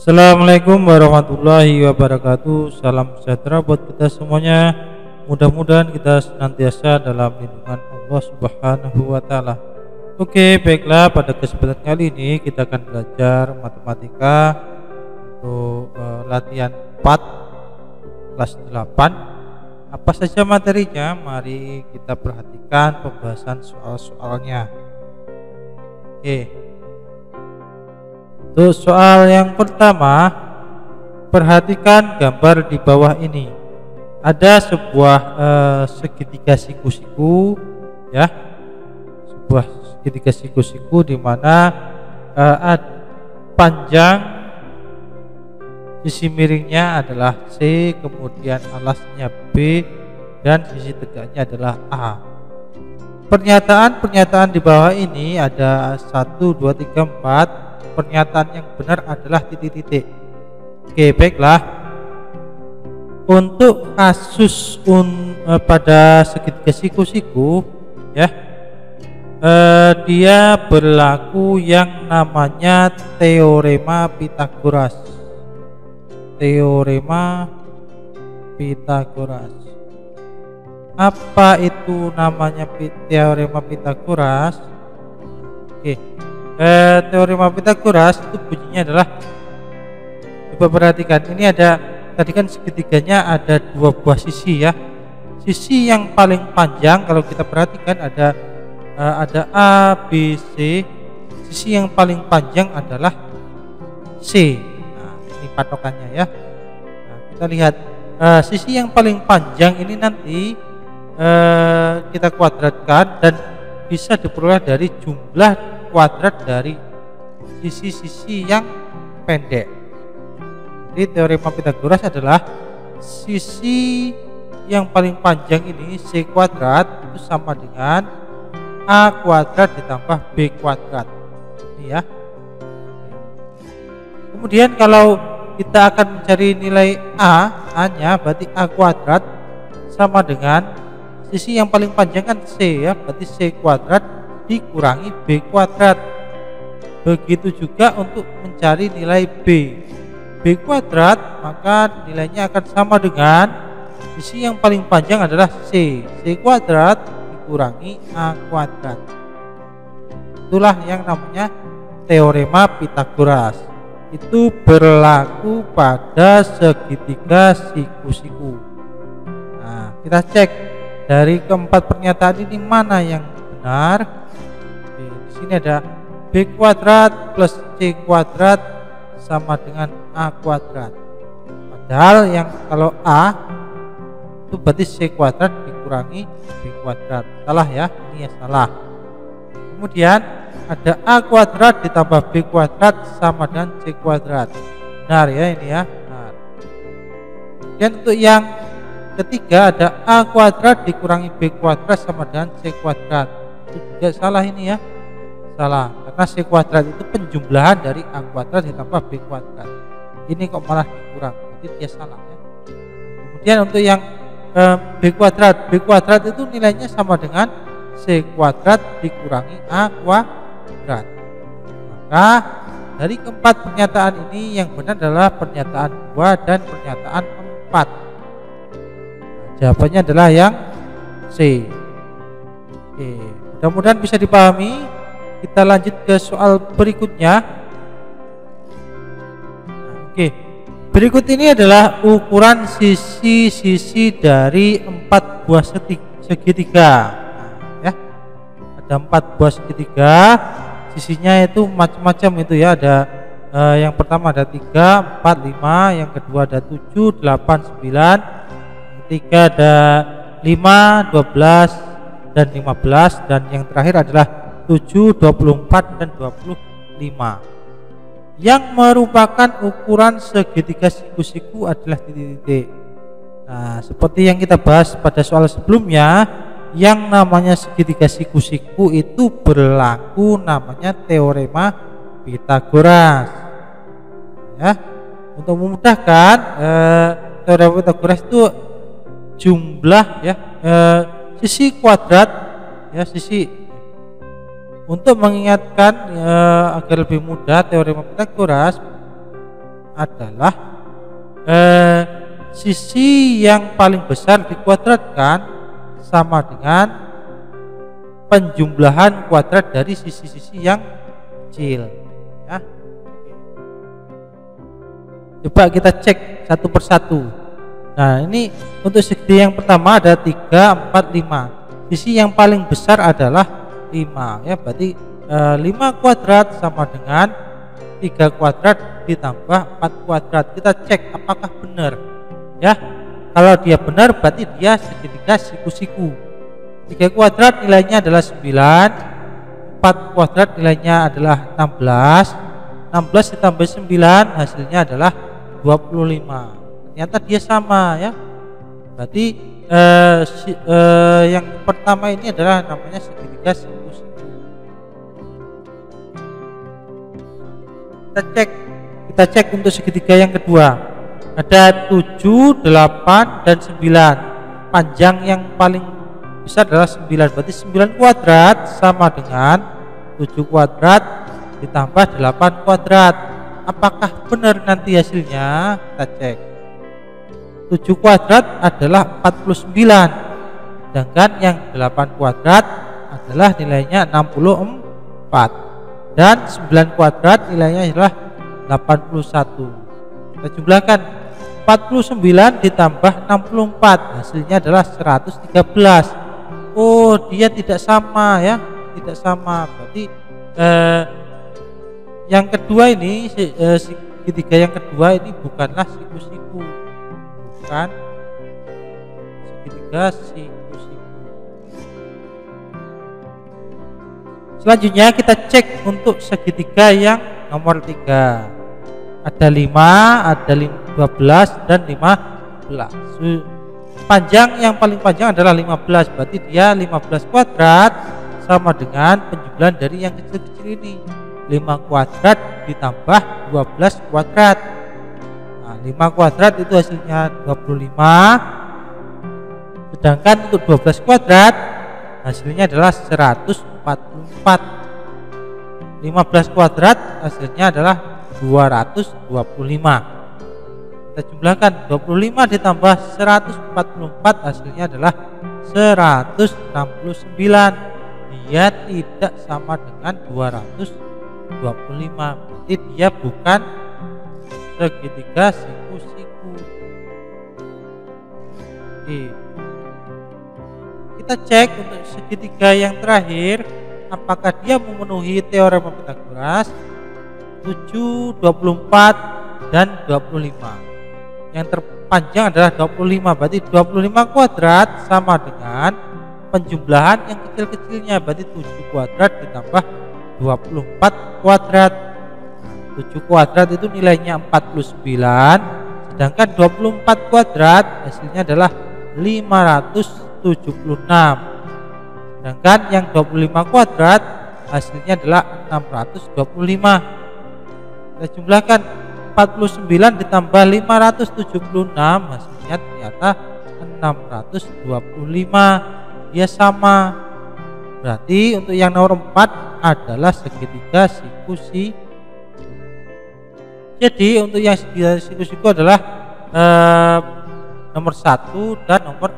Assalamualaikum warahmatullahi wabarakatuh. Salam sejahtera buat kita semuanya. Mudah-mudahan kita senantiasa dalam lindungan Allah Subhanahu wa taala. Oke, baiklah, pada kesempatan kali ini kita akan belajar matematika untuk latihan 4 kelas 8. Apa saja materinya? Mari kita perhatikan pembahasan soal-soalnya. Oke. Untuk soal yang pertama, perhatikan gambar di bawah ini. Ada sebuah segitiga siku-siku, ya, sebuah segitiga siku-siku di mana panjang sisi miringnya adalah C, kemudian alasnya B, dan sisi tegaknya adalah A. Pernyataan di bawah ini ada 1, 2, 3, 4. Pernyataan yang benar adalah titik-titik. Oke, baiklah. Untuk kasus pada segitiga siku-siku, ya, dia berlaku yang namanya teorema Pythagoras. Teorema Pythagoras. Apa itu namanya teorema Pythagoras? Oke. Teorema Pythagoras itu bunyinya adalah, coba perhatikan, ini ada tadi kan segitiganya ada dua buah sisi, ya. Sisi yang paling panjang kalau kita perhatikan ada A, B, C. Sisi yang paling panjang adalah C. Nah, ini patokannya, ya. Nah, kita lihat sisi yang paling panjang ini nanti kita kuadratkan dan bisa diperoleh dari jumlah kuadrat dari sisi-sisi yang pendek. Jadi teorema Pythagoras adalah sisi yang paling panjang ini C kuadrat itu sama dengan A kuadrat ditambah B kuadrat. Ini, ya. Kemudian kalau kita akan mencari nilai A-nya berarti A kuadrat sama dengan sisi yang paling panjang kan C, ya, berarti C kuadrat dikurangi B kuadrat. Begitu juga untuk mencari nilai B kuadrat, maka nilainya akan sama dengan sisi yang paling panjang adalah C kuadrat dikurangi A kuadrat. Itulah yang namanya teorema Pythagoras. Itu berlaku pada segitiga siku-siku. Nah, kita cek dari keempat pernyataan ini mana yang benar. Ini ada B kuadrat plus C kuadrat sama dengan A kuadrat. Padahal yang kalau A itu berarti C kuadrat dikurangi B kuadrat. Salah, ya, ini ya salah. Kemudian ada A kuadrat ditambah B kuadrat sama dengan C kuadrat. Benar, ya, ini, ya, benar. Dan untuk yang ketiga ada A kuadrat dikurangi B kuadrat sama dengan C kuadrat. Itu juga salah, ini, ya. Salah, karena C kuadrat itu penjumlahan dari A kuadrat ditambah B kuadrat. Ini kok malah dikurang, berarti dia salah, ya. Kemudian untuk yang B kuadrat itu nilainya sama dengan C kuadrat dikurangi A kuadrat. Maka dari keempat pernyataan ini yang benar adalah pernyataan 2 dan pernyataan 4. Jawabannya adalah yang C. Oke, mudah-mudahan bisa dipahami. Kita lanjut ke soal berikutnya. Oke, berikut ini adalah ukuran sisi-sisi dari 4 buah segitiga. Nah, ya, ada 4 buah segitiga. Sisinya itu macam-macam itu, ya. Ada yang pertama ada 3, 4, 5. Yang kedua ada 7, 8, 9. Ketiga ada 5, 12, dan 15. Dan yang terakhir adalah 7, 24, dan 25. Yang merupakan ukuran segitiga siku-siku adalah titik-titik. Nah, seperti yang kita bahas pada soal sebelumnya, yang namanya segitiga siku-siku itu berlaku namanya teorema Pythagoras, ya. Untuk memudahkan, teorema Pythagoras itu jumlah, ya, sisi kuadrat, ya, sisi. Untuk mengingatkan agar lebih mudah, teorema Pythagoras adalah sisi yang paling besar dikuadratkan sama dengan penjumlahan kuadrat dari sisi-sisi yang kecil ya. Coba kita cek satu persatu. Nah, ini untuk segitiga yang pertama ada 3, 4, 5. Sisi yang paling besar adalah 5 ya, berarti 5 kuadrat sama dengan 3 kuadrat ditambah 4 kuadrat. Kita cek apakah benar ya. Kalau dia benar berarti dia segitiga siku-siku. 3 kuadrat nilainya adalah 9, 4 kuadrat nilainya adalah 16, 16 ditambah 9 hasilnya adalah 25. Ternyata dia sama ya. Berarti yang pertama ini adalah namanya segitiga siku-siku. Kita cek untuk segitiga yang kedua. Ada 7, 8, dan 9. Panjang yang paling besar adalah 9. Berarti 9 kuadrat sama dengan 7 kuadrat ditambah 8 kuadrat. Apakah benar nanti hasilnya? Kita cek. 7 kuadrat adalah 49. Sedangkan yang 8 kuadrat adalah nilainya 64. Dan 9 kuadrat nilainya adalah 81. Kita jumlahkan 49 ditambah 64 hasilnya adalah 113. Oh, dia tidak sama ya, tidak sama. Berarti yang kedua ini segitiga yang kedua ini bukanlah siku-siku, bukan segitiga siku-siku. Selanjutnya kita cek untuk segitiga yang nomor 3. Ada 5, ada 12, dan 15. Panjang yang paling panjang adalah 15. Berarti dia 15 kuadrat sama dengan penjumlahan dari yang kecil-kecil ini. 5 kuadrat ditambah 12 kuadrat. Nah, 5 kuadrat itu hasilnya 25. Sedangkan untuk 12 kuadrat hasilnya adalah 144. 15 kuadrat hasilnya adalah 225. Kita jumlahkan 25 ditambah 144 hasilnya adalah 169. Dia tidak sama dengan 225. Berarti dia bukan segitiga siku-siku. Oke. Kita cek untuk segitiga yang terakhir apakah dia memenuhi teorema Pythagoras. 7, 24, dan 25. Yang terpanjang adalah 25. Berarti 25 kuadrat sama dengan penjumlahan yang kecil-kecilnya. Berarti 7 kuadrat ditambah 24 kuadrat. 7 kuadrat itu nilainya 49. Sedangkan 24 kuadrat hasilnya adalah 576. Sedangkan yang 25 kuadrat hasilnya adalah 625. Kita jumlahkan 49 ditambah 576 hasilnya ternyata 625. Dia sama. Berarti untuk yang nomor 4 adalah segitiga siku-siku. Jadi untuk yang segitiga siku-siku adalah nomor 1 dan nomor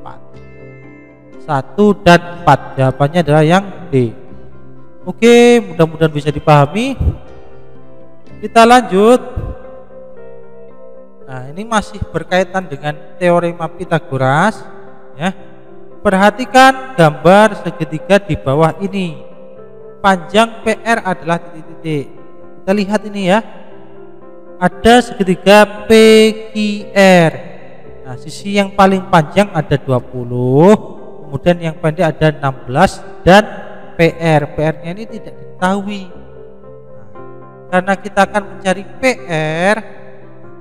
4. 1 dan 4. Jawabannya adalah yang D. Oke, mudah-mudahan bisa dipahami. Kita lanjut. Nah, ini masih berkaitan dengan teorema Pythagoras ya. Perhatikan gambar segitiga di bawah ini. Panjang PR adalah titik-titik. Kita lihat ini ya. Ada segitiga PQR. Nah, sisi yang paling panjang ada 20, kemudian yang pendek ada 16 dan PR-nya ini tidak diketahui. Karena kita akan mencari PR,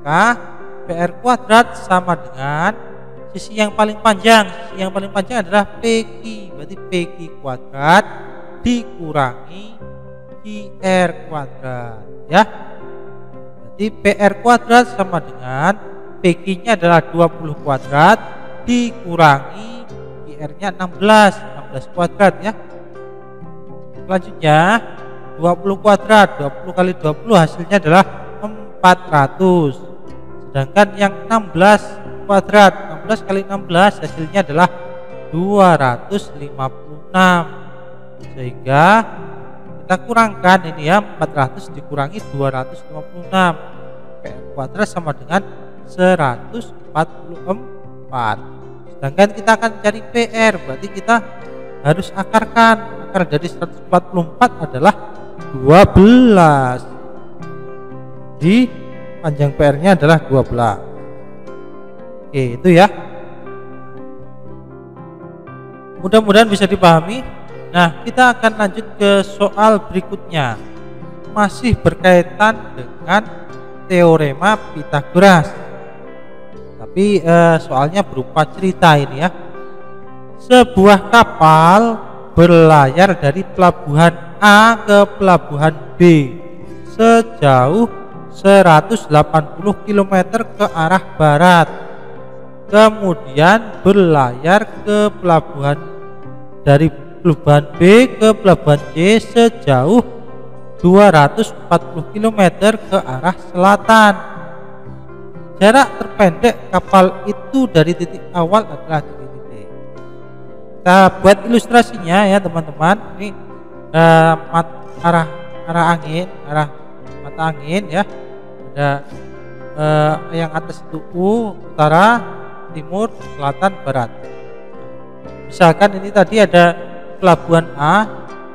maka PR kuadrat sama dengan sisi yang paling panjang. Sisi yang paling panjang adalah PQ. Berarti PQ kuadrat dikurangi QR kuadrat ya. Berarti PR kuadrat sama dengan PQ-nya adalah 20 kuadrat dikurangi QR-nya 16 kuadrat ya. Selanjutnya 20 kuadrat, 20 kali 20 hasilnya adalah 400. Sedangkan yang 16 kuadrat, 16 kali 16 hasilnya adalah 256. Sehingga kita kurangkan ini ya, 400 dikurangi 256. PR kuadrat sama dengan 144. Sedangkan kita akan cari PR, berarti kita harus akarkan. Akar dari 144 adalah 12. Di panjang PR-nya adalah 12. Oke, itu ya. Mudah-mudahan bisa dipahami. Nah, kita akan lanjut ke soal berikutnya. Masih berkaitan dengan teorema Pythagoras. Tapi soalnya berupa cerita ini ya. Sebuah kapal berlayar dari pelabuhan A ke pelabuhan B sejauh 180 km ke arah barat. Kemudian berlayar ke pelabuhan dari pelabuhan B ke pelabuhan C sejauh 240 km ke arah selatan. Jarak terpendek kapal itu dari titik awal adalah titik. Kita buat ilustrasinya ya teman-teman. Ini arah angin, arah mata angin ya. Ada yang atas itu utara, timur, selatan, barat. Misalkan ini tadi ada pelabuhan A.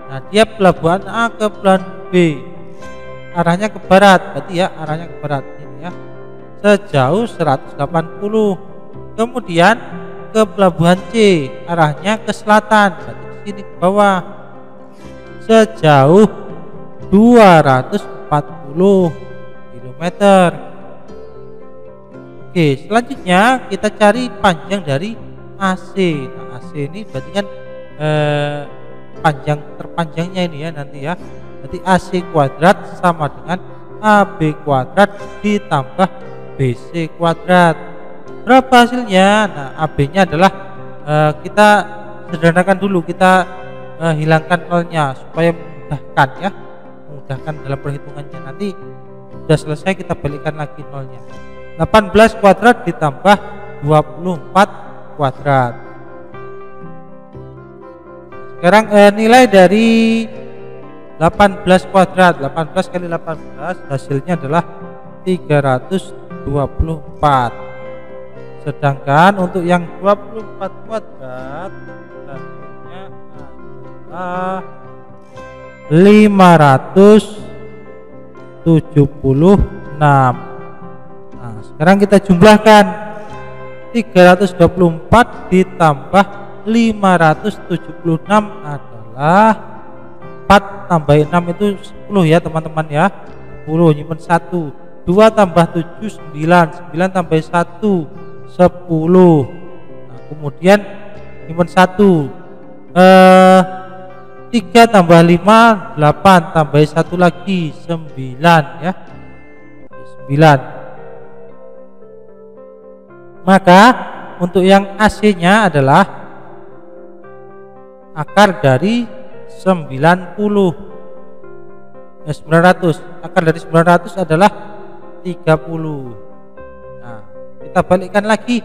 Nah, dia pelabuhan A ke pelabuhan B. Arahnya ke barat, berarti ya arahnya ke barat ini ya. Sejauh 180. Kemudian ke pelabuhan C, arahnya ke selatan, berarti ke sini ke bawah. Sejauh 240 km. Oke, selanjutnya kita cari panjang dari AC. Nah, AC ini berarti kan panjang terpanjangnya ini ya nanti ya. Berarti AC kuadrat sama dengan AB kuadrat ditambah BC kuadrat. Berapa hasilnya? Nah, AB-nya adalah kita sederhanakan dulu, kita hilangkan nolnya supaya memudahkan ya, memudahkan dalam perhitungannya. Nanti sudah selesai kita balikkan lagi nolnya. 18 kuadrat ditambah 24 kuadrat. Sekarang nilai dari 18 kuadrat, 18 kali 18 hasilnya adalah 324. Sedangkan untuk yang 24 kuadrat hasilnya adalah 576. Nah, sekarang kita jumlahkan 324 ditambah 576 adalah 4 tambah 6 itu 10 ya teman-teman ya. 10 nyimpen 1. 2 tambah 7 9. 9 tambah 1 10. Nah, kemudian nyimpen 1. 3 tambah 5 8 tambah 1 lagi 9 ya. 9. Maka untuk yang AC-nya adalah akar dari 90. 900. Akar dari 900 adalah 30. Nah, kita balikkan lagi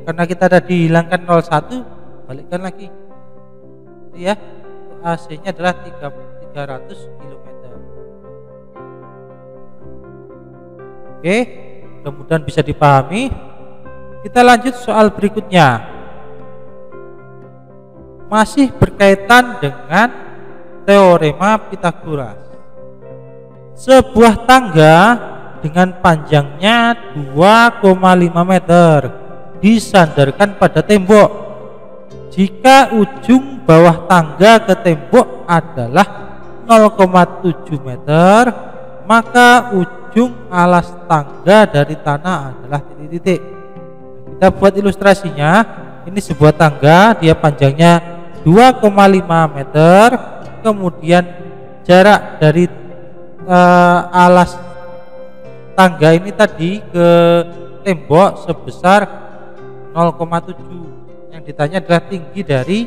karena kita tadi hilangkan 01, balikkan lagi. Ya, AC-nya adalah 300 km. Oke, mudah-mudahan bisa dipahami. Kita lanjut soal berikutnya. Masih berkaitan dengan teorema Pythagoras. Sebuah tangga dengan panjangnya 2,5 meter disandarkan pada tembok. Jika ujung bawah tangga ke tembok adalah 0,7 meter, maka ujung alas tangga dari tanah adalah titik-titik. Kita buat ilustrasinya. Ini sebuah tangga, dia panjangnya 2,5 meter, kemudian jarak dari alas tangga ini tadi ke tembok sebesar 0,7. Yang ditanya adalah tinggi dari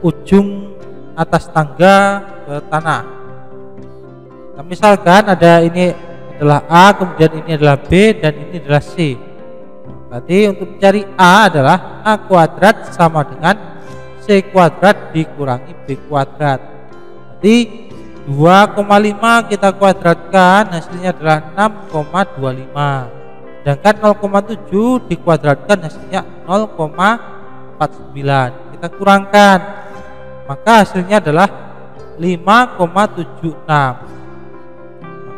ujung atas tangga ke tanah. Nah, misalkan ada ini adalah A, kemudian ini adalah B, dan ini adalah C. Berarti untuk mencari A adalah A kuadrat sama dengan C kuadrat dikurangi B kuadrat. Berarti 2,5 kita kuadratkan, hasilnya adalah 6,25. Sedangkan 0,7 dikuadratkan, hasilnya 0,49. Kita kurangkan, maka hasilnya adalah 5,76.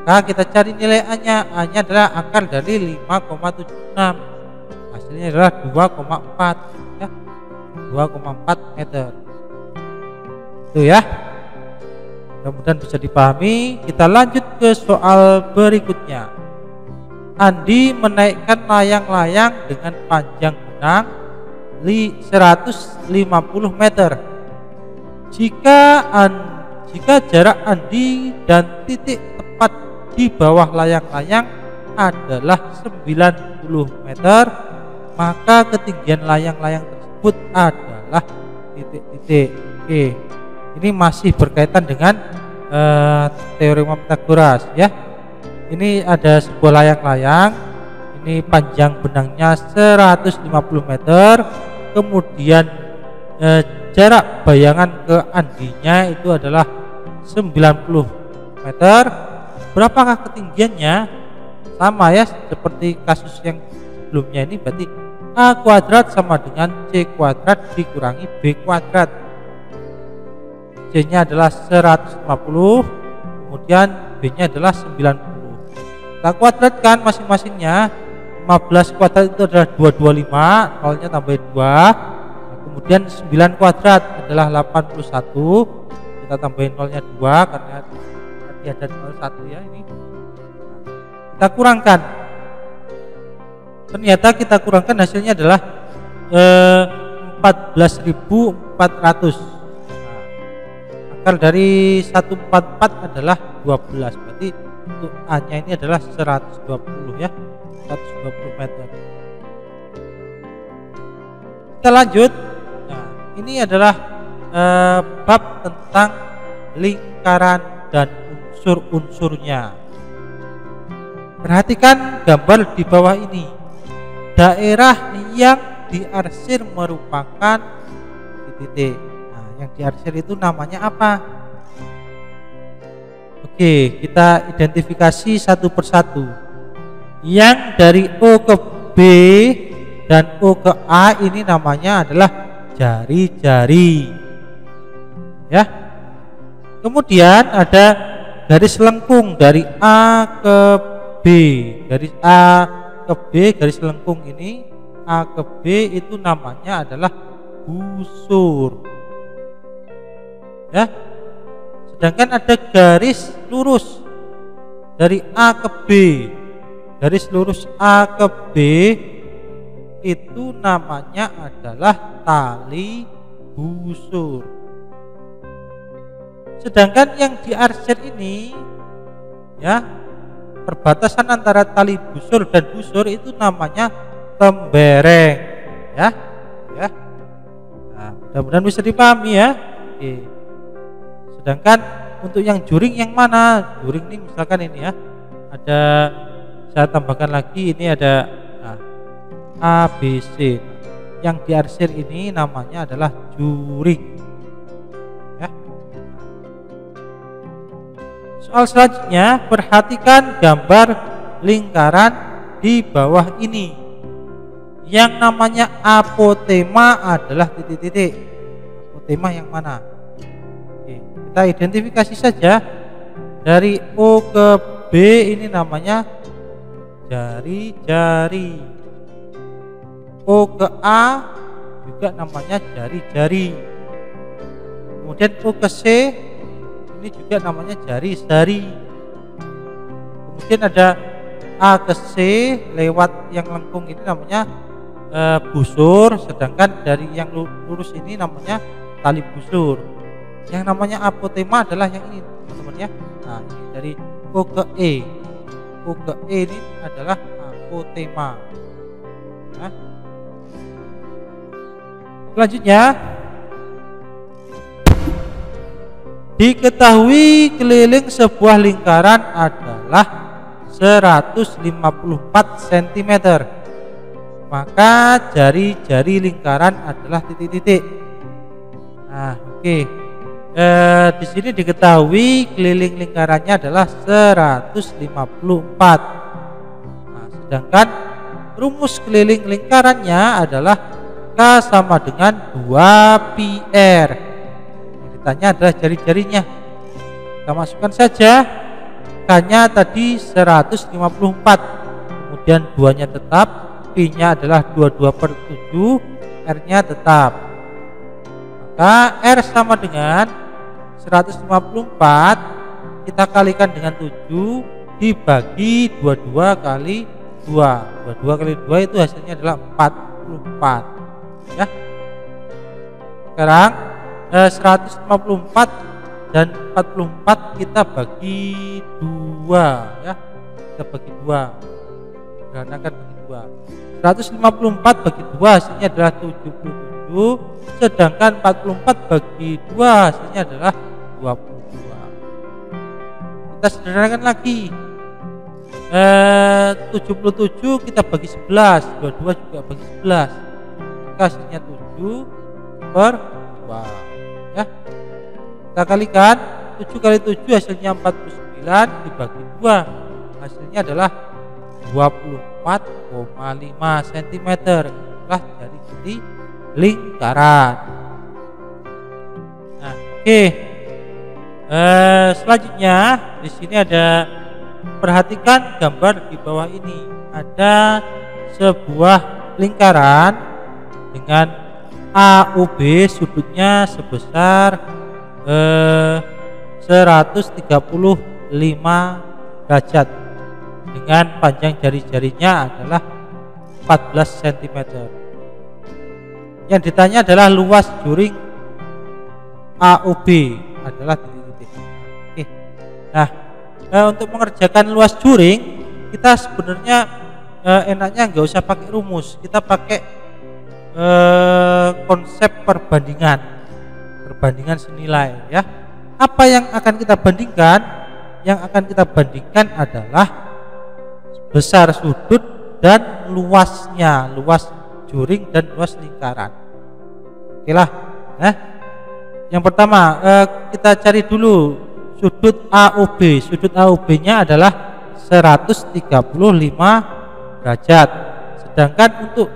Maka kita cari nilai A-nya. A-nya adalah akar dari 5,76. Hasilnya adalah 2,4 ya. 2,4 meter. Itu ya. Mudah-mudahan bisa dipahami. Kita lanjut ke soal berikutnya. Andi menaikkan layang-layang dengan panjang benang 150 meter. Jika jarak Andi dan titik tepat di bawah layang-layang adalah 90 meter, maka ketinggian layang-layang tersebut adalah titik-titik. Oke, ini masih berkaitan dengan teorema Pythagoras ya. Ini ada sebuah layang-layang, ini panjang benangnya 150 meter, kemudian jarak bayangan ke Andinya itu adalah 90 meter. Berapakah ketinggiannya? Sama ya seperti kasus yang sebelumnya ini, berarti A kuadrat sama dengan C kuadrat dikurangi B kuadrat. C nya adalah 150, kemudian B nya adalah 90. Kita kuadratkan masing-masingnya. 15 kuadrat itu adalah 225, nolnya tambah 2. Kemudian 9 kuadrat adalah 81, kita tambahin nolnya 2 karena tadi ada 01 ya ini. Kita kurangkan, ternyata kita kurangkan hasilnya adalah 14.400. Akar dari 144 adalah 12, berarti untuk A nya ini adalah 120 ya, 120 meter. Kita lanjut. Nah, ini adalah bab tentang lingkaran dan unsur-unsurnya. Perhatikan gambar di bawah ini. Daerah yang diarsir merupakan titik. Nah, yang diarsir itu namanya apa? Oke, kita identifikasi satu persatu. Yang dari O ke B dan O ke A ini namanya adalah jari-jari. Ya. Kemudian ada garis lengkung dari A ke B. Garis A ke B, garis lengkung ini A ke B itu namanya adalah busur. Ya. Sedangkan ada garis lurus dari A ke B. Garis lurus A ke B itu namanya adalah tali busur. Sedangkan yang diarsir ini ya, perbatasan antara tali busur dan busur itu namanya tembereng ya. Ya. Nah, mudah-mudahan bisa dipahami ya. Oke. Sedangkan untuk yang juring yang mana? Juring ini misalkan ini ya. Ada, saya tambahkan lagi, ini ada ABC. Yang diarsir ini namanya adalah juring. Ya. Soal selanjutnya, perhatikan gambar lingkaran di bawah ini. Yang namanya apotema adalah titik-titik. Apotema yang mana? Oke, kita identifikasi saja. Dari O ke B ini namanya jari-jari. O ke A juga namanya jari-jari. Kemudian O ke C ini juga namanya jari-jari. Kemudian ada A ke C lewat yang lengkung ini namanya busur, sedangkan dari yang lurus ini namanya tali busur. Yang namanya apotema adalah yang ini teman-teman ya. Nah, ini dari O ke E. O ke E ini adalah apotema. Nah, selanjutnya, diketahui keliling sebuah lingkaran adalah 154 cm. Maka jari-jari lingkaran adalah titik-titik. Nah, oke. Di sini diketahui keliling lingkarannya adalah 154. Nah, sedangkan rumus keliling lingkarannya adalah K sama dengan 2πr. Yang ditanya adalah jari-jarinya. Kita masukkan saja. K-nya tadi 154, kemudian 2-nya tetap, P-nya adalah 22/7, R-nya tetap. Maka R sama dengan 154 kita kalikan dengan 7 dibagi 22 kali 2. 22 kali 2 itu hasilnya adalah 44. Ya. Sekarang 154 dan 44 kita bagi 2 ya. Kita bagi 2. Karena kan bagi 2. 154 bagi 2 hasilnya adalah 77, sedangkan 44 bagi 2 hasilnya adalah 22. Kita sederhanakan lagi. 77 kita bagi 11, 22 juga bagi 11. Maka hasilnya 7/2 ya. Kita kalikan 7 kali 7 hasilnya 49 dibagi 2 hasilnya adalah 24,5 cm. Itulah jari-jari lingkaran. Nah, oke. Selanjutnya di sini ada, perhatikan gambar di bawah ini. Ada sebuah lingkaran dengan AOB sudutnya sebesar 135 derajat dengan panjang jari-jarinya adalah 14 cm. Yang ditanya adalah luas juring AOB adalah titik-titik. Oke. Nah, untuk mengerjakan luas juring kita sebenarnya enaknya nggak usah pakai rumus, kita pakai konsep perbandingan senilai ya. Apa yang akan kita bandingkan? Yang akan kita bandingkan adalah besar sudut dan luasnya, luas juring dan luas lingkaran. Oke lah. Yang pertama kita cari dulu sudut AOB. Sudut AOB-nya adalah 135 derajat. Sedangkan untuk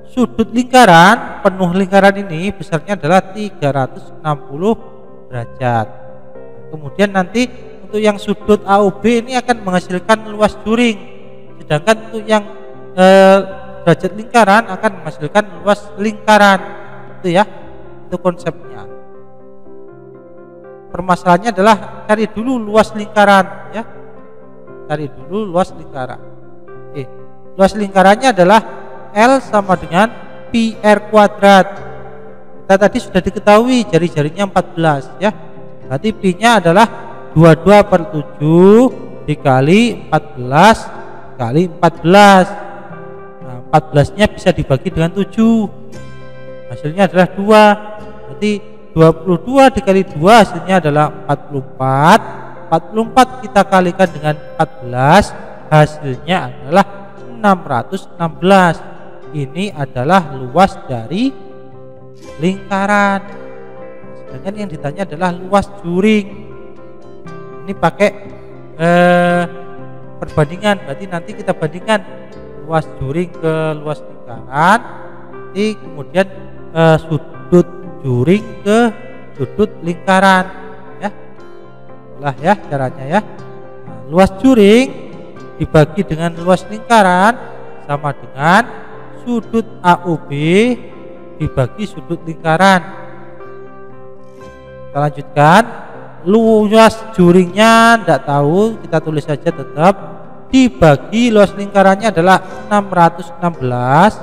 sudut lingkaran, penuh lingkaran ini besarnya adalah 360 derajat. Kemudian nanti untuk yang sudut AOB ini akan menghasilkan luas juring. Sedangkan untuk yang derajat lingkaran akan menghasilkan luas lingkaran. Itu ya, itu konsepnya. Permasalahannya adalah cari dulu luas lingkaran ya. Cari dulu luas lingkaran. Oke. Luas lingkarannya adalah L sama dengan PR kuadrat. Kita tadi sudah diketahui jari-jarinya 14 ya. Berarti P-nya adalah 22/7 dikali 14 kali 14. Nah, 14-nya bisa dibagi dengan 7. Hasilnya adalah 2. Berarti 22 dikali 2 hasilnya adalah 44. 44 kita kalikan dengan 14, hasilnya adalah 616. Ini adalah luas dari lingkaran. Sedangkan yang ditanya adalah luas juring. Ini pakai perbandingan. Berarti nanti kita bandingkan luas juring ke luas lingkaran. Nanti kemudian sudut juring ke sudut lingkaran. Ya, itulah ya caranya ya. Nah, luas juring dibagi dengan luas lingkaran sama dengan sudut AOB dibagi sudut lingkaran. Kita lanjutkan. Luas juringnya tidak tahu, kita tulis saja tetap dibagi luas lingkarannya adalah 616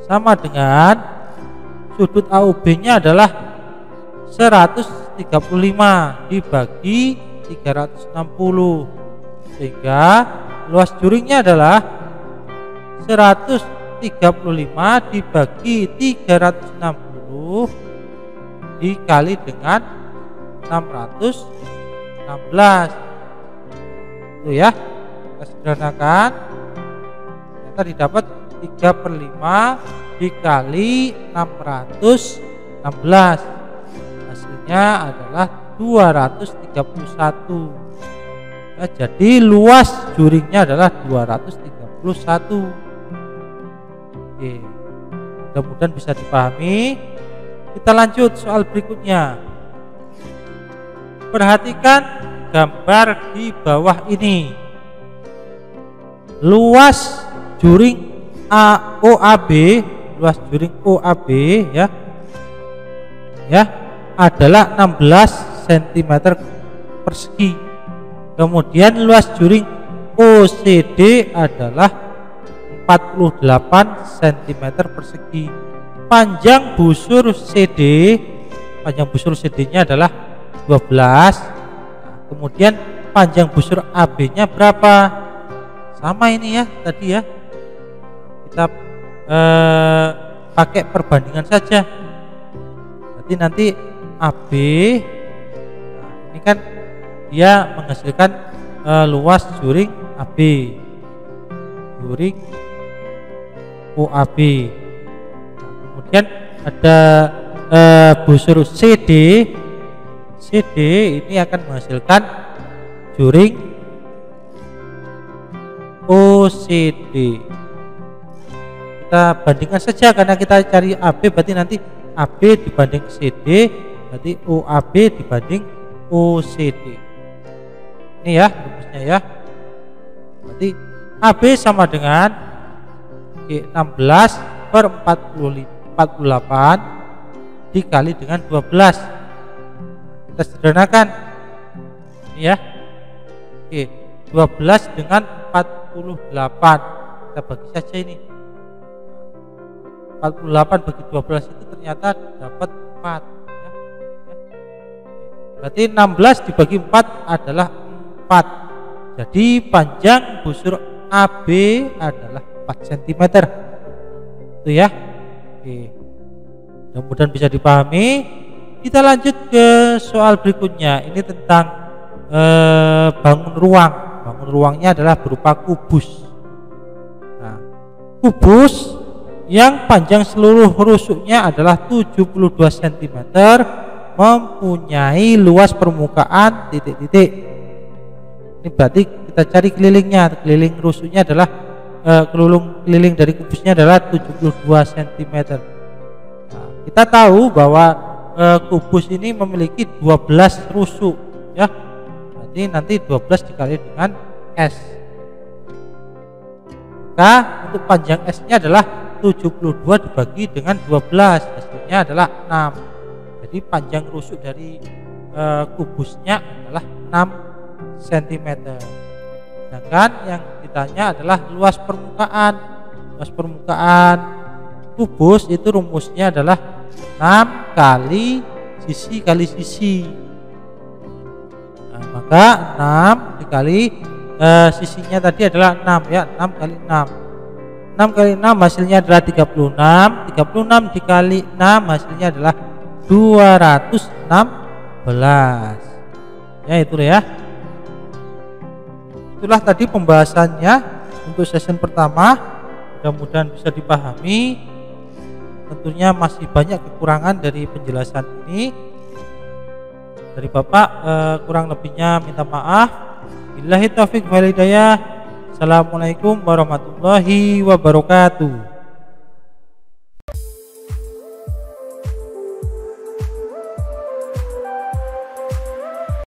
sama dengan sudut AOB-nya adalah 135 dibagi 360, sehingga luas juringnya adalah 135 dibagi 360 dikali dengan 616. Itu ya. Kita Kita sederhanakan, ternyata didapat 3/5 dikali 616. Hasilnya adalah 231. Ya, jadi luas juringnya adalah 231. Oke, mudah-mudahan bisa dipahami. Kita lanjut soal berikutnya. Perhatikan gambar di bawah ini. Luas juring OAB, luas juring OAB ya adalah 16 cm persegi. Kemudian luas juring OCD adalah 48 cm persegi. Panjang busur CD-nya adalah 12. Kemudian panjang busur AB-nya berapa? Sama ini ya tadi ya. Kita pakai perbandingan saja. Berarti nanti AB ini kan dia menghasilkan luas juring AB, juring OAB. Kemudian ada busur CD ini akan menghasilkan juring OCD. Kita bandingkan saja karena kita cari AB, berarti nanti AB dibanding CD berarti OAB dibanding OCD. Ini ya rumusnya ya. Berarti AB sama dengan 16/48 dikali dengan 12. Kita sederhanakan ini ya. Oke, 12 dengan 48 kita bagi saja ini. 48 bagi 12 itu ternyata dapat 4 ya. Berarti 16 dibagi 4 adalah 4. Jadi panjang busur AB adalah 4 cm. Itu ya. Oke. Mudah-mudahan bisa dipahami. Kita lanjut ke soal berikutnya. Ini tentang bangun ruang. Bangun ruangnya adalah berupa kubus. Nah, kubus yang panjang seluruh rusuknya adalah 72 cm mempunyai luas permukaan titik-titik. Ini berarti kita cari kelilingnya. Keliling rusuknya adalah keliling dari kubusnya adalah 72 cm. Nah, kita tahu bahwa kubus ini memiliki 12 rusuk ya. Berarti nanti 12 dikali dengan S. Maka untuk panjang S-nya adalah 72 dibagi dengan 12, hasilnya adalah 6. Jadi panjang rusuk dari kubusnya adalah 6 cm. Sedangkan yang ditanya adalah luas permukaan. Luas permukaan kubus itu rumusnya adalah 6 kali sisi. Nah, maka 6 dikali sisinya tadi adalah 6 ya, 6 kali 6. 6 kali 6 hasilnya adalah 36. 36 dikali 6 hasilnya adalah 216. Ya itu ya. Itulah tadi pembahasannya untuk sesi pertama. Mudah-mudahan bisa dipahami. Tentunya masih banyak kekurangan dari penjelasan ini. Dari Bapak kurang lebihnya minta maaf. Billahi taufik wal hidayah. Assalamualaikum warahmatullahi wabarakatuh.